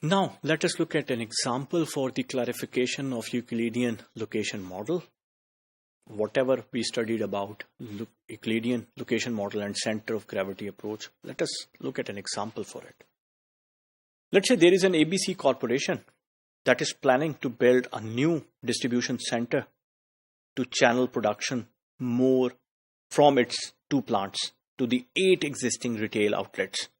Now, let us look at an example for the clarification of Euclidean location model. Whatever we studied about Euclidean location model and center of gravity approach, let us look at an example for it. Let's say there is an ABC corporation that is planning to build a new distribution center to channel production more from its 2 plants to the 8 existing retail outlets.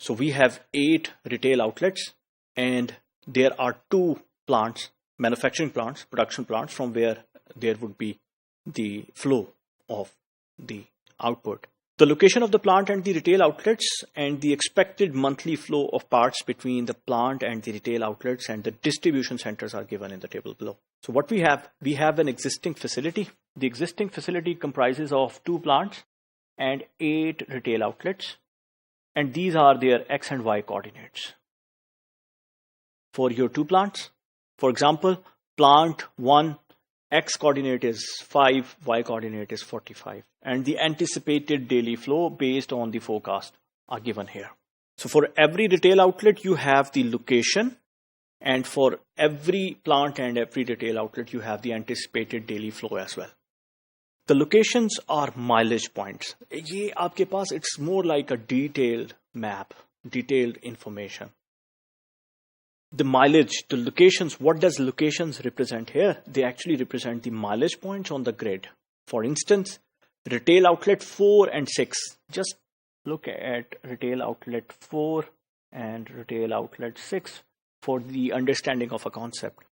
So we have 8 retail outlets and there are 2 plants, manufacturing plants, production plants, from where there would be the flow of the output. The location of the plant and the retail outlets and the expected monthly flow of parts between the plant and the retail outlets and the distribution centers are given in the table below. So what we have an existing facility. The existing facility comprises of 2 plants and 8 retail outlets, and these are their X and Y coordinates. For your 2 plants, for example, plant 1, X coordinate is 5, Y coordinate is 45, and the anticipated daily flow based on the forecast are given here. So for every retail outlet, you have the location, and for every plant and every retail outlet, you have the anticipated daily flow as well. The locations are mileage points. Ye aapke paas, it's more like a detailed map, detailed information. The mileage, the locations, what does locations represent here? They actually represent the mileage points on the grid. For instance, retail outlet 4 and 6. Just look at retail outlet 4 and retail outlet 6 for the understanding of a concept.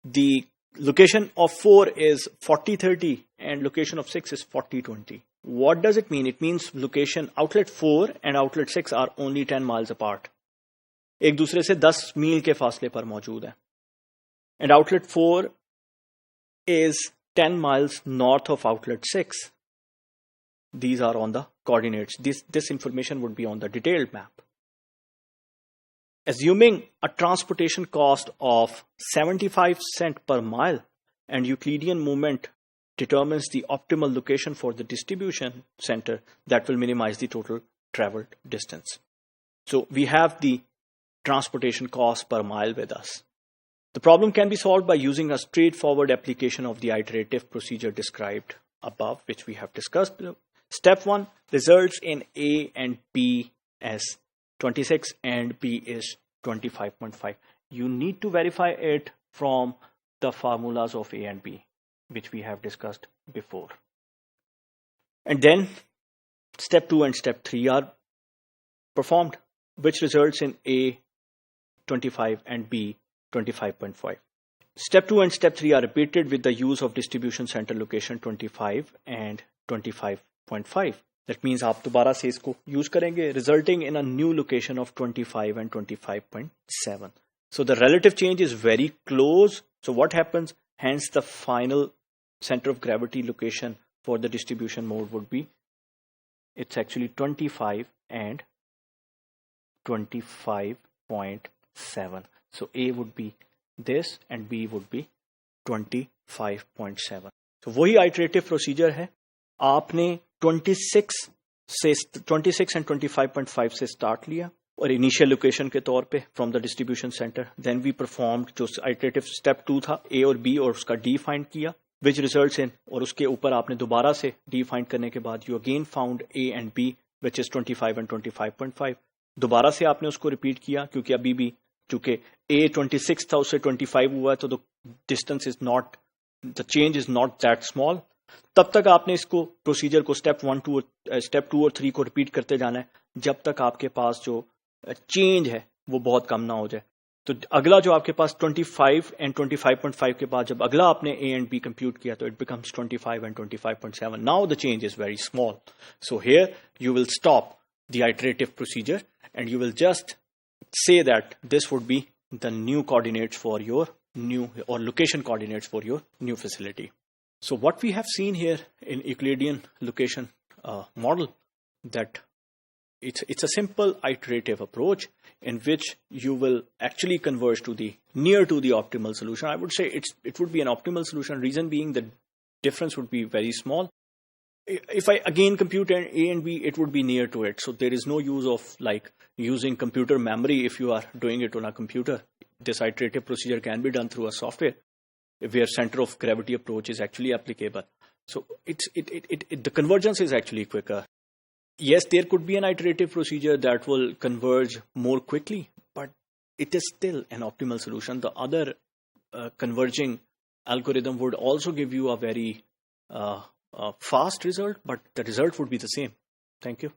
The location of 4 is 40-30 and location of 6 is 40-20. What does it mean? It means location outlet 4 and outlet 6 are only 10 miles apart. एक दूसरे से 10 मील के फासले पर मौजूद है. And outlet 4 is 10 miles north of outlet 6. These are on the coordinates. This information would be on the detailed map. Assuming a transportation cost of 75 cents per mile and Euclidean movement determines the optimal location for the distribution center, that will minimize the total traveled distance. So we have the transportation cost per mile with us. The problem can be solved by using a straightforward application of the iterative procedure described above, which we have discussed. Step 1 results in A and B as 26 and B is 25.5. You need to verify it from the formulas of A and B, which we have discussed before. And then step 2 and step 3 are performed, which results in A 25 and B 25.5. Step 2 and step 3 are repeated with the use of distribution center location 25 and 25.5. That means आप दोबारा से इसको use करेंगे, resulting in a new location of 25 and 25.7. So the relative change is very close. So what happens? Hence the final center of gravity location for the distribution mode would be, it's actually 25 and 25.7. So A would be this and B would be 25.7. So वही iterative procedure है. आपने 26 and 25.5 से start लिया और initial location के तौर पे from the distribution center. Then we performed जो iterative step 2 था, A और B, और उसका D find किया, which results in, और उसके ऊपर आपने दोबारा से D find करने के बाद you again found A and B, which is 25 and 25.5. दोबारा से आपने उसको रिपीट किया क्योंकि अभी भी चूंकि A 26 था उससे 25 हुआ तो distance is not, the change is not that small. तब तक आपने इसको प्रोसीजर को स्टेप 2 और 3 को रिपीट करते जाना है जब तक आपके पास जो चेंज है वो बहुत कम ना हो जाए. तो अगला जो आपके पास 25 एंड 25.5 के बाद जब अगला आपने A एंड B कंप्यूट किया तो it becomes 25 and 25.7. Now the change is very small. So here you will stop the iterative procedure and you will just say that this would be the new coordinates for your new, or location coordinates for your new facility. So what we have seen here in Euclidean location model, that it's a simple iterative approach in which you will actually converge to the near to the optimal solution. I would say it would be an optimal solution, reason being the difference would be very small. if I again compute A and B, it would be near to it. So there is no use of like using computer memory if you are doing it on a computer. This iterative procedure can be done through a software where center of gravity approach is actually applicable. So the convergence is actually quicker. Yes, there could be an iterative procedure that will converge more quickly, but it is still an optimal solution. The other converging algorithm would also give you a very fast result, but the result would be the same. Thank you.